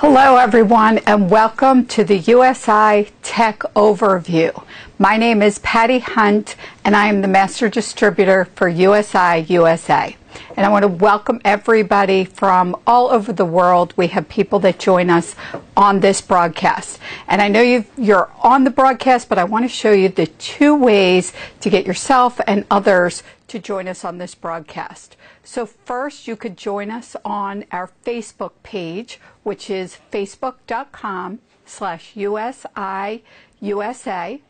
Hello everyone and welcome to the USI Tech Overview. My name is Patti Hunt and I am the Master Distributor for USI USA. And I want to welcome everybody from all over the world. We have people that join us on this broadcast. And I know you're on the broadcast, but I want to show you the two ways to get yourself and others to join us on this broadcast. So first, you could join us on our Facebook page, which is facebook.com/USIUSA,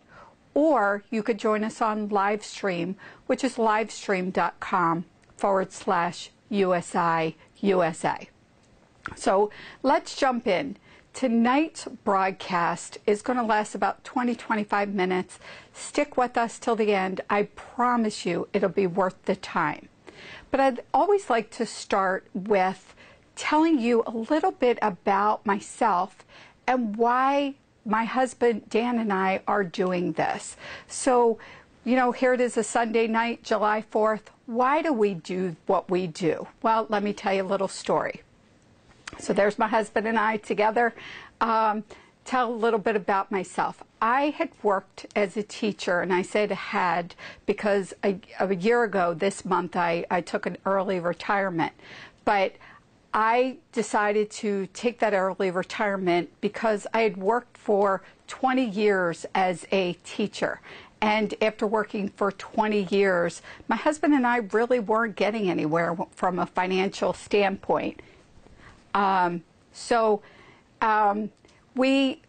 or you could join us on live stream, which is livestream.com/USIUSA. So let's jump in. Tonight's broadcast is going to last about 20-25 minutes. Stick with us till the end. I promise you it'll be worth the time. But I'd always like to start with telling you a little bit about myself and why my husband Dan and I are doing this. So, you know, here it is a Sunday night, July 4th. Why do we do what we do? Well, let me tell you a little story. So there's my husband and I together. Tell a little bit about myself. I had worked as a teacher, and I said had because a year ago this month I took an early retirement. But I decided to take that early retirement because I had worked for 20 years as a teacher. And after working for 20 years, my husband and I really weren't getting anywhere from a financial standpoint. We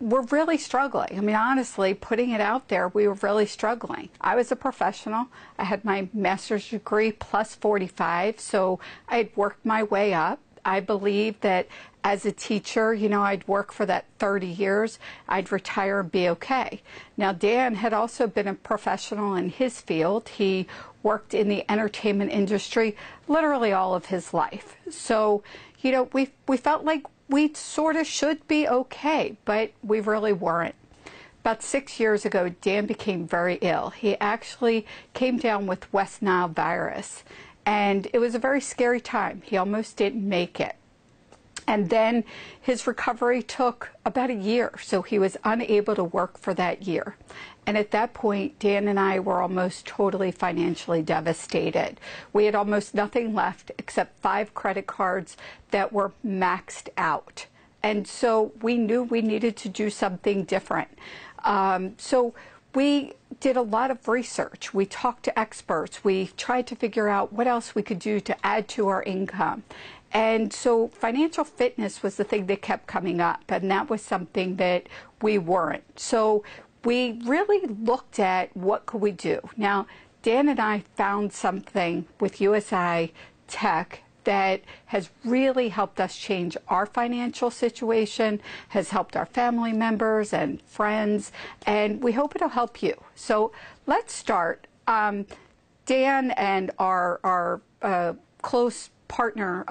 were really struggling. I mean, honestly, putting it out there, we were really struggling. I was a professional. I had my master's degree plus 45, so I had worked my way up. I believed that as a teacher, you know, I'd work for that 30 years, I'd retire and be okay. Now, Dan had also been a professional in his field. He worked in the entertainment industry literally all of his life. So, you know, we felt like we sort of should be okay, but we really weren't. About 6 years ago, Dan became very ill. He actually came down with West Nile virus, and it was a very scary time. He almost didn't make it. And then his recovery took about a year, so he was unable to work for that year. And at that point, Dan and I were almost totally financially devastated. We had almost nothing left except 5 credit cards that were maxed out. And so we knew we needed to do something different. So we did a lot of research. We talked to experts. We tried to figure out what else we could do to add to our income. And so financial fitness was the thing that kept coming up, and that was something that we weren't. So we really looked at what could we do. Now, Dan and I found something with USI Tech that has really helped us change our financial situation, has helped our family members and friends, and we hope it'll help you. So let's start. Dan and our close partner,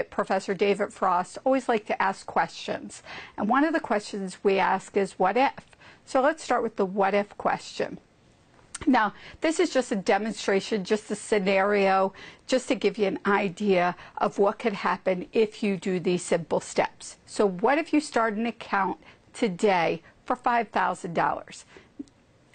Professor David Frost, always like to ask questions. And one of the questions we ask is, what if? So let's start with the what if question. Now, this is just a demonstration, just a scenario, just to give you an idea of what could happen if you do these simple steps. So what if you start an account today for $5,000?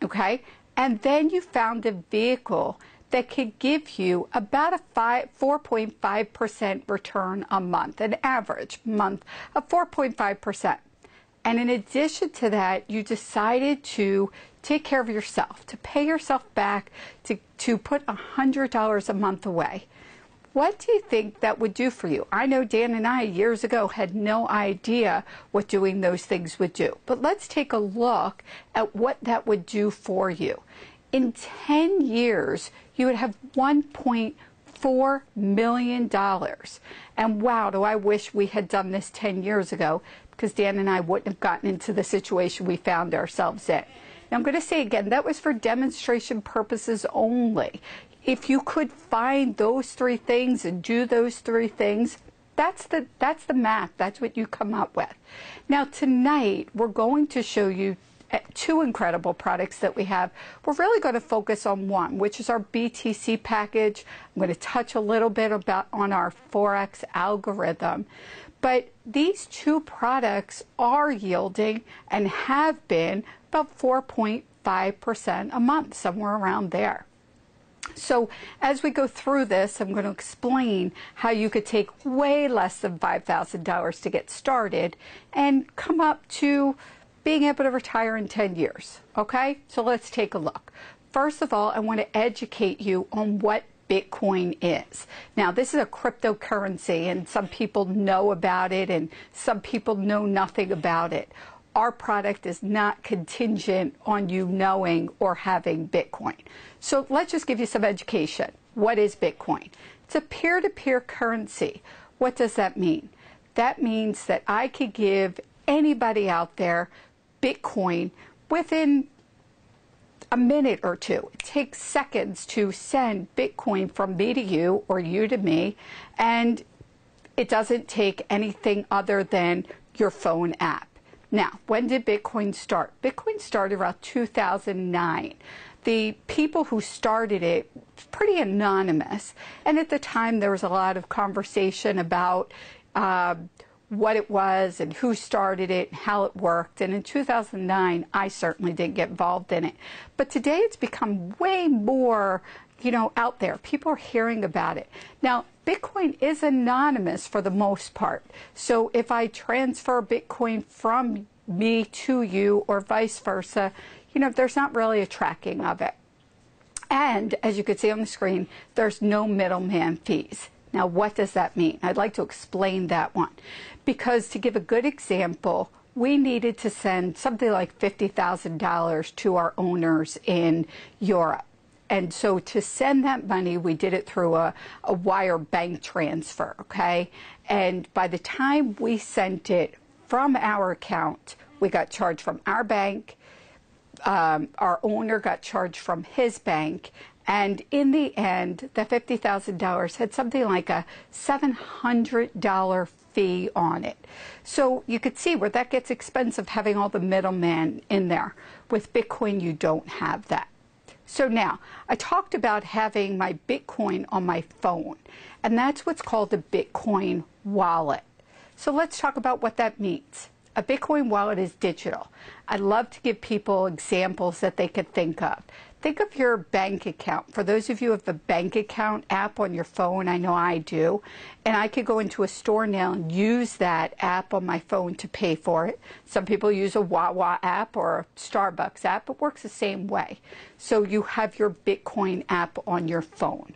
Okay? And then you found a vehicle that could give you about a 4.5% return a month, an average month of 4.5%. And in addition to that, you decided to take care of yourself, to pay yourself back, to put $100 a month away. What do you think that would do for you? I know Dan and I years ago had no idea what doing those things would do. But let's take a look at what that would do for you. In 10 years, you would have $1.4 million. And wow, do I wish we had done this 10 years ago, because Dan and I wouldn't have gotten into the situation we found ourselves in. Now, I'm going to say again, that was for demonstration purposes only. If you could find those 3 things and do those 3 things, that's the math. That's what you come up with. Now, tonight, we're going to show you 2 incredible products that we have. We're really going to focus on one, which is our BTC package. I'm going to touch a little bit on our forex algorithm. But these two products are yielding and have been about 4.5% a month, somewhere around there. So as we go through this, I'm going to explain how you could take way less than $5,000 to get started and come up to being able to retire in 10 years. Okay, so let's take a look. First of all, I want to educate you on what Bitcoin is. Now, this is a cryptocurrency, and some people know about it and some people know nothing about it. Our product is not contingent on you knowing or having Bitcoin. So let's just give you some education. What is Bitcoin? It's a peer-to-peer currency. What does that mean? That means that I could give anybody out there Bitcoin within a minute or two. It takes seconds to send Bitcoin from me to you or you to me, and it doesn't take anything other than your phone app. Now, when did Bitcoin start? Bitcoin started around 2009. The people who started it, pretty anonymous, and at the time there was a lot of conversation about what it was and who started it and how it worked. And in 2009, I certainly didn't get involved in it. But today it's become way more, out there. People are hearing about it. Now, Bitcoin is anonymous for the most part. So if I transfer Bitcoin from me to you or vice versa, there's not really a tracking of it. And as you can see on the screen, there's no middleman fees. Now, what does that mean? I'd like to explain that one. Because to give a good example, we needed to send something like $50,000 to our owners in Europe. And so to send that money, we did it through a wire bank transfer, okay? And by the time we sent it from our account, we got charged from our bank, our owner got charged from his bank, and in the end, the $50,000 had something like a $700 fee on it. So you could see where that gets expensive, having all the middlemen in there. With Bitcoin, you don't have that. So now, I talked about having my Bitcoin on my phone, and that's what's called a Bitcoin wallet. So let's talk about what that means. A Bitcoin wallet is digital. I love to give people examples that they could think of. Think of your bank account. For those of you who have the bank account app on your phone, I know I do, and I could go into a store now and use that app on my phone to pay for it. Some people use a Wawa app or a Starbucks app. It works the same way. So you have your Bitcoin app on your phone.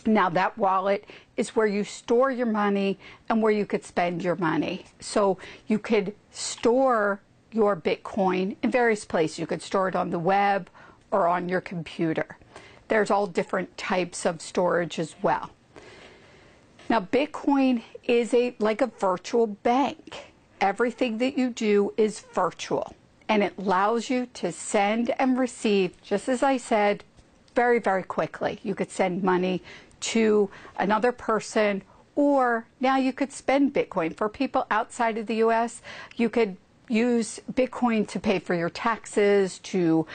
Now, that wallet is where you store your money and where you could spend your money. So you could store your Bitcoin in various places. You could store it on the web or on your computer. There's all different types of storage as well. Now, Bitcoin is like a virtual bank. Everything that you do is virtual, and it allows you to send and receive, just as I said, very, very quickly. You could send money to another person, or now you could spend Bitcoin. For people outside of the U.S., you could use Bitcoin to pay for your taxes, to,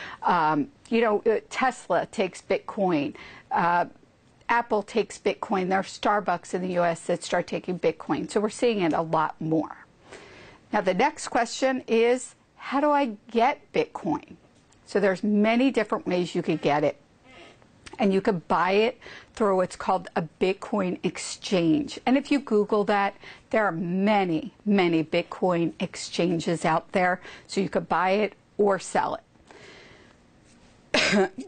Tesla takes Bitcoin, Apple takes Bitcoin. There are Starbucks in the U.S. that start taking Bitcoin. So we're seeing it a lot more. Now, the next question is, how do I get Bitcoin? So there's many different ways you could get it. And you could buy it through what's called a Bitcoin exchange. And if you Google that, there are many, many Bitcoin exchanges out there. So you could buy it or sell it.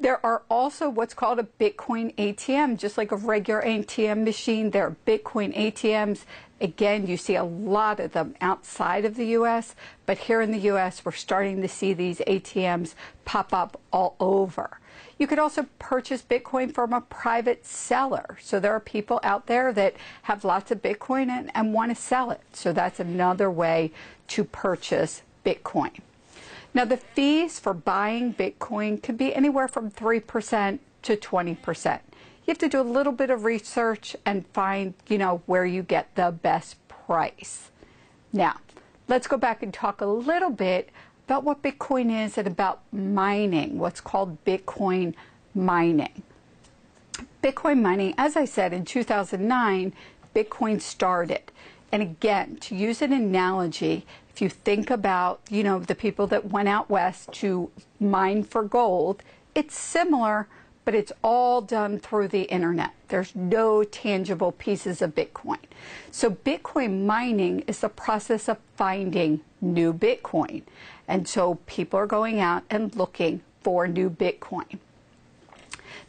There are also what's called a Bitcoin ATM, just like a regular ATM machine. There are Bitcoin ATMs. Again, you see a lot of them outside of the U.S., but here in the U.S., we're starting to see these ATMs pop up all over. You could also purchase Bitcoin from a private seller. So there are people out there that have lots of Bitcoin and want to sell it. So that's another way to purchase Bitcoin. Now, the fees for buying Bitcoin can be anywhere from 3% to 20%. You have to do a little bit of research and find, where you get the best price. Now, let's go back and talk a little bit about what Bitcoin is and about mining, what's called Bitcoin mining. Bitcoin mining, as I said, in 2009, Bitcoin started. And again, to use an analogy, if you think about, the people that went out west to mine for gold, it's similar, but it's all done through the internet. There's no tangible pieces of Bitcoin. So Bitcoin mining is the process of finding new Bitcoin. And so people are going out and looking for new Bitcoin.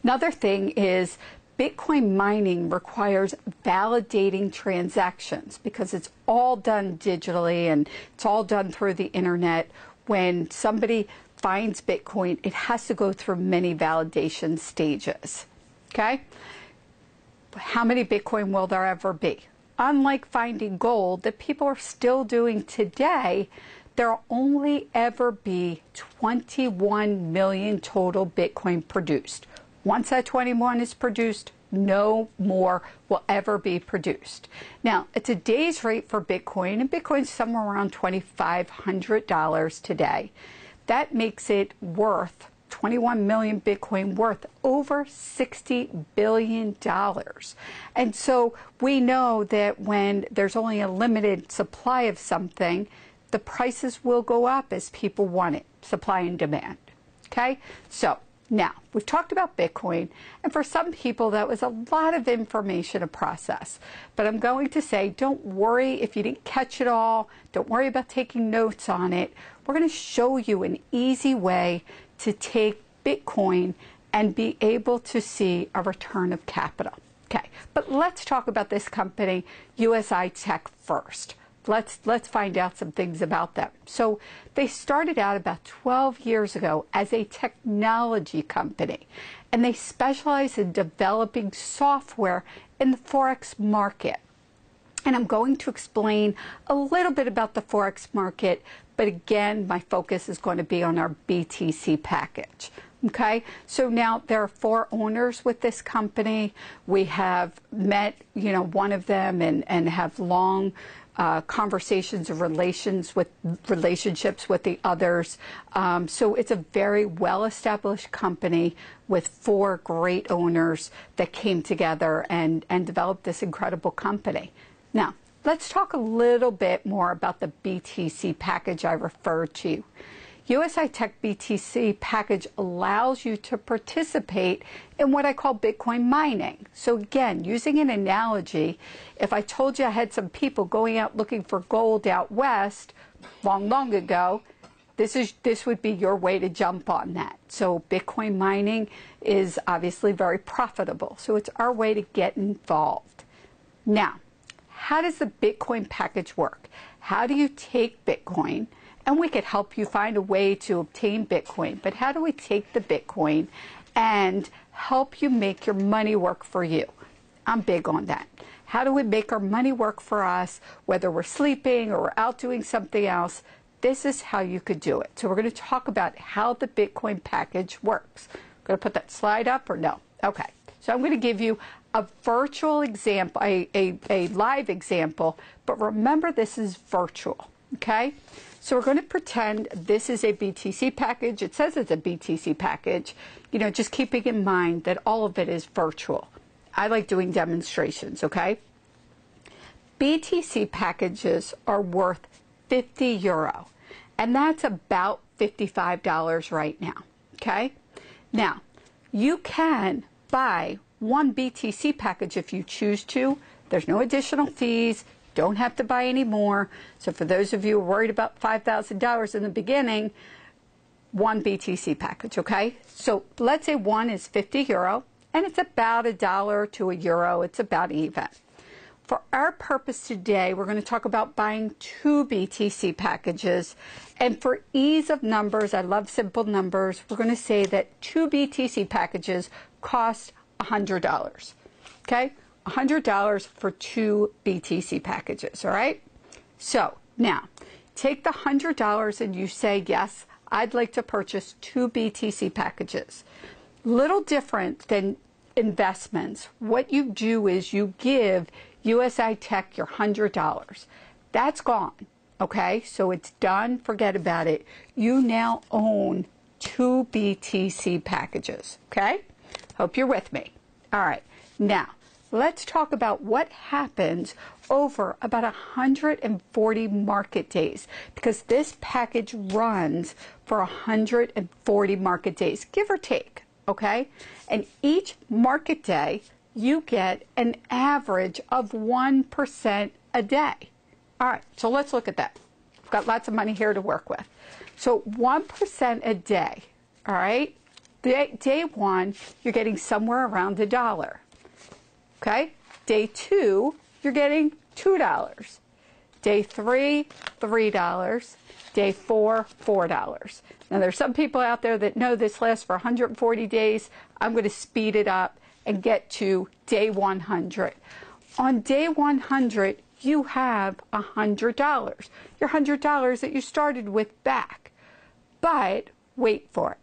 Another thing is Bitcoin mining requires validating transactions because it's all done digitally and it's all done through the internet. When somebody finds Bitcoin, it has to go through many validation stages. Okay? How many Bitcoin will there ever be? Unlike finding gold that people are still doing today, there will only ever be 21 million total Bitcoin produced. Once that 21 is produced, no more will ever be produced. Now, at today's rate for Bitcoin, and Bitcoin's somewhere around $2,500 today, that makes it worth 21 million Bitcoin worth over $60 billion. And so we know that when there's only a limited supply of something, the prices will go up as people want it, supply and demand. Okay? So now, we've talked about Bitcoin, and for some people that was a lot of information to process. But I'm going to say, don't worry if you didn't catch it all. Don't worry about taking notes on it. We're going to show you an easy way to take Bitcoin and be able to see a return of capital. Okay, but let's talk about this company, USI Tech, first. Let's find out some things about them. So they started out about 12 years ago as a technology company, and they specialize in developing software in the forex market. And I'm going to explain a little bit about the forex market, but again, my focus is going to be on our BTC package. Okay, so now there are 4 owners with this company. We have met, one of them and have long conversations and relationships with the others. So it's a very well-established company with 4 great owners that came together and developed this incredible company. Now, let's talk a little bit more about the BTC package I referred to. USI Tech BTC package allows you to participate in what I call Bitcoin mining. So again, using an analogy, if I told you I had some people going out looking for gold out west long ago, this would be your way to jump on that. So Bitcoin mining is obviously very profitable. So it's our way to get involved. Now, how does the Bitcoin package work? How do you take Bitcoin? And we could help you find a way to obtain Bitcoin. But how do we take the Bitcoin and help you make your money work for you? I'm big on that. How do we make our money work for us, whether we're sleeping or we're out doing something else? This is how you could do it. So we're going to talk about how the Bitcoin package works. Going to put that slide up or no? Okay. So I'm going to give you a virtual example, a live example, but remember this is virtual. Okay? So we're going to pretend this is a BTC package. It says it's a BTC package, just keeping in mind that all of it is virtual. I like doing demonstrations, okay? BTC packages are worth €50, and that's about $55 right now, okay? Now, you can buy one BTC package if you choose to. There's no additional fees. Don't have to buy any more. So for those of you who are worried about $5,000 in the beginning, one BTC package, okay? So let's say one is €50, and it's about $1 to €1. It's about even. For our purpose today, we're going to talk about buying 2 BTC packages. And for ease of numbers, I love simple numbers, we're going to say that 2 BTC packages cost $100, okay? $100 for 2 BTC packages, all right? So now, take the $100 and you say, yes, I'd like to purchase 2 BTC packages. Little different than investments. What you do is you give USI Tech your $100. That's gone, okay? So it's done, forget about it. You now own 2 BTC packages, okay? Hope you're with me. All right, now, let's talk about what happens over about 140 market days, because this package runs for 140 market days, give or take, okay? And each market day, you get an average of 1% a day. All right, so let's look at that. We've got lots of money here to work with. So 1% a day, all right? Day one, you're getting somewhere around $1. Okay? Day two, you're getting $2. Day three, $3. Day four, $4. Now, there's some people out there that know this lasts for 140 days. I'm going to speed it up and get to day 100. On day 100, you have $100. Your $100 that you started with back. But wait for it.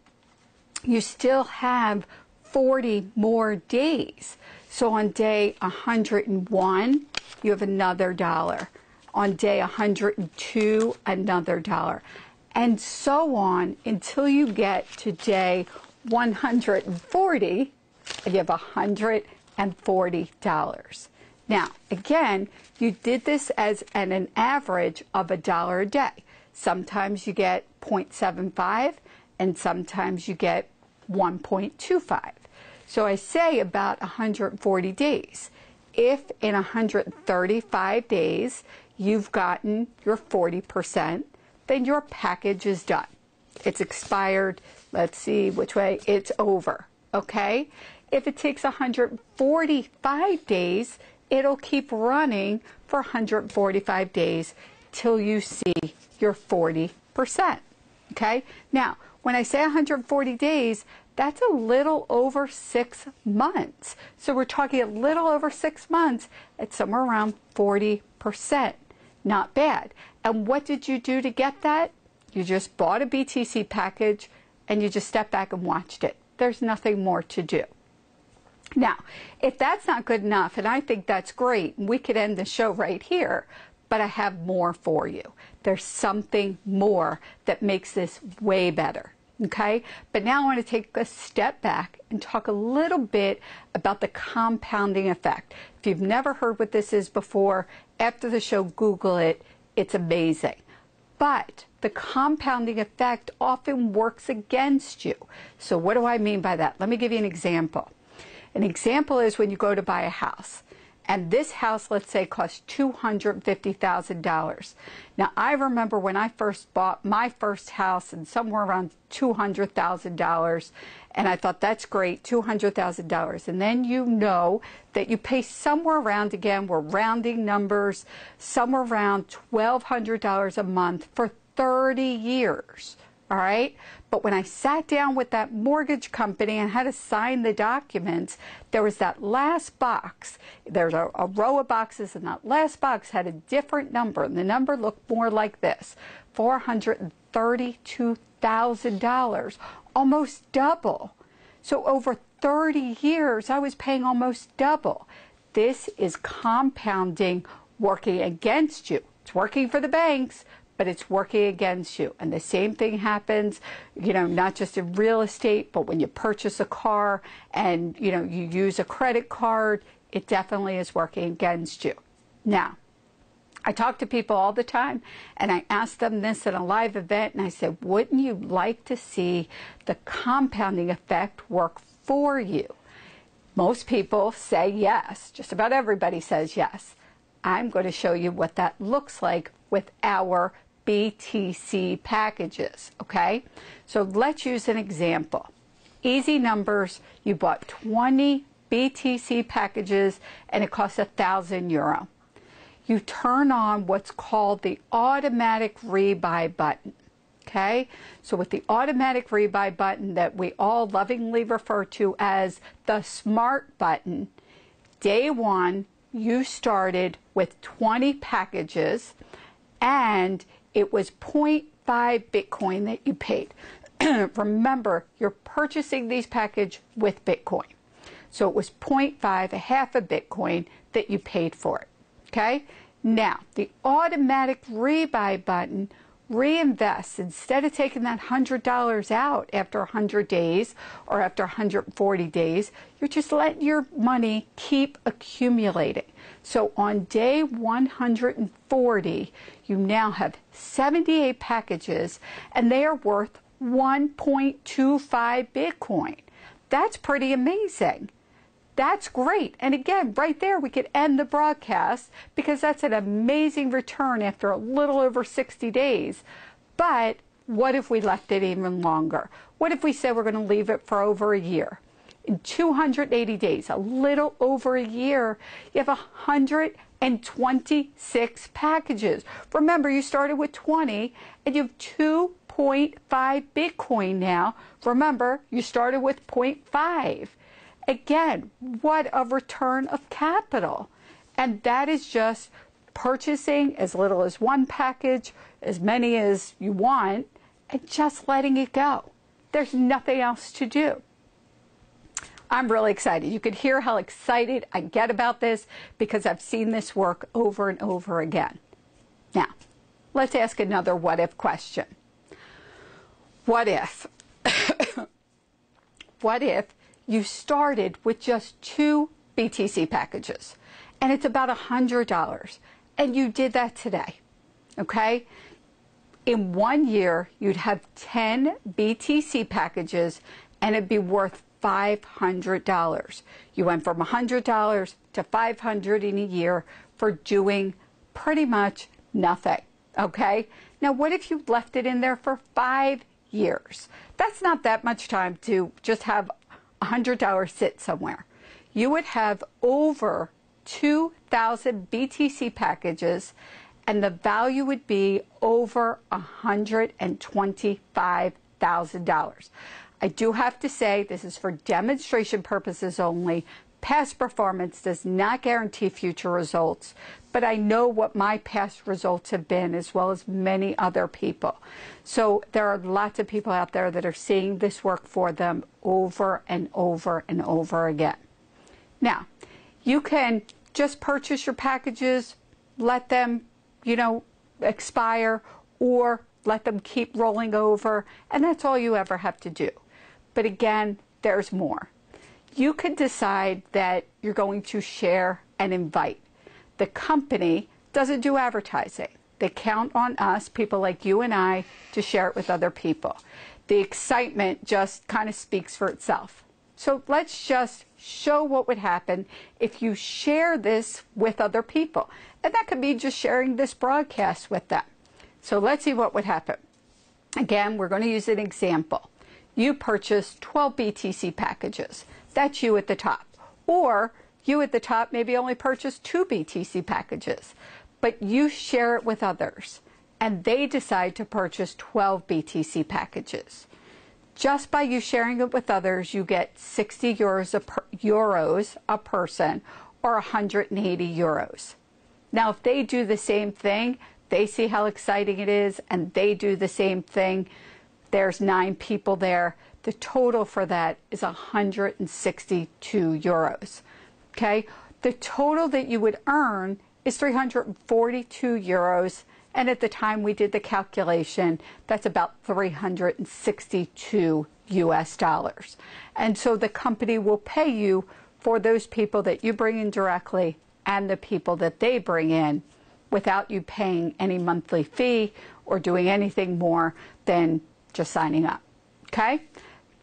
You still have 40 more days. So on day 101, you have another $1. On day 102, another $1. And so on until you get to day 140, and you have $140. Now, again, you did this as an average of $1 a day. Sometimes you get 0.75, and sometimes you get 1.25. So I say about 140 days. If in 135 days you've gotten your 40%, then your package is done. It's expired. Let's see which way. It's over. Okay? If it takes 145 days, it'll keep running for 145 days till you see your 40%. Okay? Now, when I say 140 days, that's a little over 6 months. So we're talking a little over 6 months at somewhere around 40%. Not bad. And what did you do to get that? You just bought a BTC package and you just stepped back and watched it. There's nothing more to do. Now, if that's not good enough, and I think that's great, we could end the show right here, but I have more for you. There's something more that makes this way better. Okay, but now I want to take a step back and talk a little bit about the compounding effect. If you've never heard what this is before, after the show, Google it. It's amazing. But the compounding effect often works against you. So what do I mean by that? Let me give you an example. An example is when you go to buy a house. And this house, let's say, costs $250,000. Now, I remember when I first bought my first house and somewhere around $200,000, and I thought, that's great, $200,000. And then you know that you pay somewhere around, again, we're rounding numbers, somewhere around $1,200 a month for 30 years. All right? But when I sat down with that mortgage company and had to sign the documents, there was that last box. There's a row of boxes, and that last box had a different number. And the number looked more like this, $432,000, almost double. So over 30 years, I was paying almost double. This is compounding working against you. It's working for the banks, but it's working against you. And the same thing happens, you know, not just in real estate, but when you purchase a car and, you know, you use a credit card, it definitely is working against you. Now, I talk to people all the time, and I ask them this at a live event, and I said, wouldn't you like to see the compounding effect work for you? Most people say yes. Just about everybody says yes. I'm going to show you what that looks like with our BTC packages, okay? So let's use an example. Easy numbers, you bought 20 BTC packages and it costs €1,000. You turn on what's called the automatic rebuy button, okay? So with the automatic rebuy button that we all lovingly refer to as the smart button, day one, you started with 20 packages and it was 0.5 Bitcoin that you paid. Remember, you're purchasing these packages with Bitcoin. So it was 0.5, a half a Bitcoin that you paid for it. Okay? Now, the automatic rebuy button reinvest. Instead of taking that $100 out after 100 days or after 140 days, you're just letting your money keep accumulating. So on day 140, you now have 78 packages, and they are worth 1.25 Bitcoin. That's pretty amazing. That's great. And again, right there, we could end the broadcast because that's an amazing return after a little over 60 days. But what if we left it even longer? What if we said we're going to leave it for over a year? In 280 days, a little over a year, you have 126 packages. Remember, you started with 20 and you have 2.5 Bitcoin now. Remember, you started with 0.5. Again, what a return of capital. And that is just purchasing as little as one package, as many as you want, and just letting it go. There's nothing else to do. I'm really excited. You could hear how excited I get about this because I've seen this work over and over again. Now, let's ask another what if question. What if? What if you started with just 2 BTC packages and it's about $100 and you did that today, okay? In 1 year, you'd have 10 BTC packages and it'd be worth $500. You went from $100 to $500 in a year for doing pretty much nothing, okay? Now, what if you left it in there for 5 years? That's not that much time to just have $100 sit somewhere. You would have over 2,000 BTC packages and the value would be over $125,000. I do have to say this is for demonstration purposes only. Past performance does not guarantee future results, but I know what my past results have been as well as many other people. So there are lots of people out there that are seeing this work for them over and over and over again. Now, you can just purchase your packages, let them, expire, or let them keep rolling over, and that's all you ever have to do. But again, there's more. You could decide that you're going to share and invite. The company doesn't do advertising. They count on us, people like you and I, to share it with other people. The excitement just kind of speaks for itself. So let's just show what would happen if you share this with other people. And that could be just sharing this broadcast with them. So let's see what would happen. Again, we're going to use an example. You purchase 12 BTC packages. That's you at the top. Or you at the top maybe only purchase 2 BTC packages, but you share it with others and they decide to purchase 12 BTC packages. Just by you sharing it with others, you get 60 euros a person or 180 euros. Now, if they do the same thing, they see how exciting it is and they do the same thing. There's 9 people there. The total for that is 162 euros. Okay? The total that you would earn is 342 euros. And at the time we did the calculation, that's about 362 US dollars. And so the company will pay you for those people that you bring in directly and the people that they bring in without you paying any monthly fee or doing anything more than just signing up. Okay?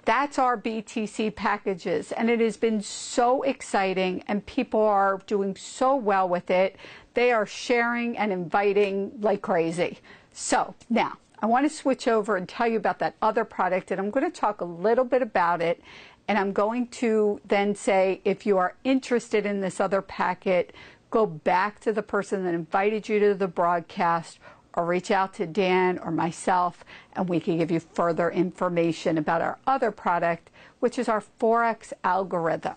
That's our BTC packages, and it has been so exciting, and people are doing so well with it. They are sharing and inviting like crazy. So now, I want to switch over and tell you about that other product, and I'm going to talk a little bit about it, and I'm going to then say, if you are interested in this other packet, go back to the person that invited you to the broadcast, or reach out to Dan or myself, and we can give you further information about our other product, which is our forex algorithm.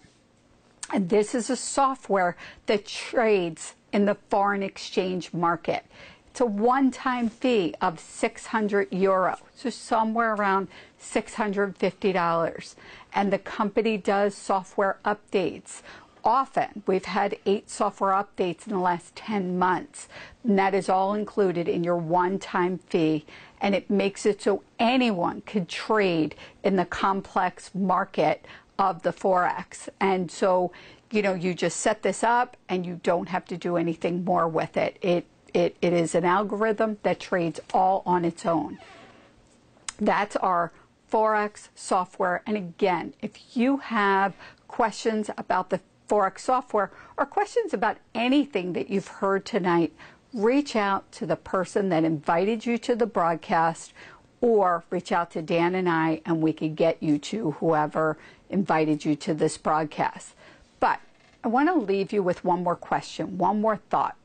And this is a software that trades in the foreign exchange market. It's a one-time fee of 600 euro, so somewhere around $650. And the company does software updates often. We've had 8 software updates in the last 10 months. And that is all included in your one-time fee, and it makes it so anyone could trade in the complex market of the forex. And so, you know, you just set this up and you don't have to do anything more with it. It is an algorithm that trades all on its own. That's our forex software. And again, if you have questions about the forex software or questions about anything that you've heard tonight, reach out to the person that invited you to the broadcast, or reach out to Dan and I, and we could get you to whoever invited you to this broadcast. But I want to leave you with one more question, one more thought,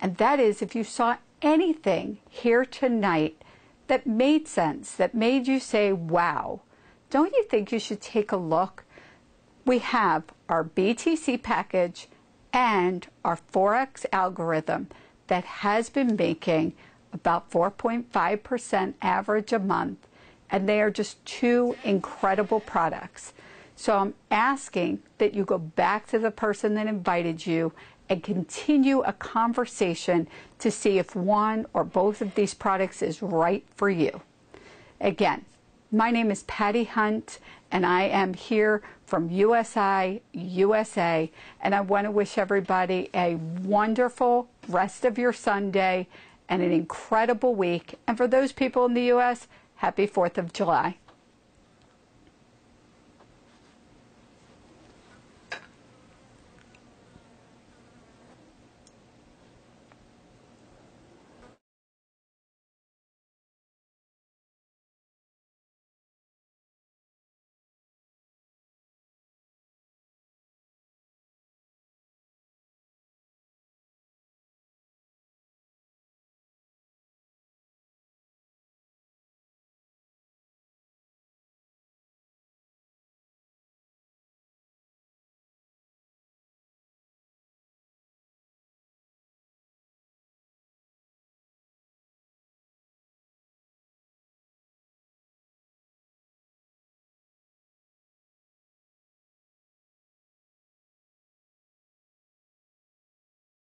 and that is, if you saw anything here tonight that made sense, that made you say, wow, don't you think you should take a look? We have our BTC package and our forex algorithm that has been making about 4.5% average a month, and they are just 2 incredible products. So I'm asking that you go back to the person that invited you and continue a conversation to see if one or both of these products is right for you. Again, my name is Patti Hunt, and I am here from USI, USA, and I want to wish everybody a wonderful rest of your Sunday and an incredible week. And for those people in the U.S., happy 4th of July.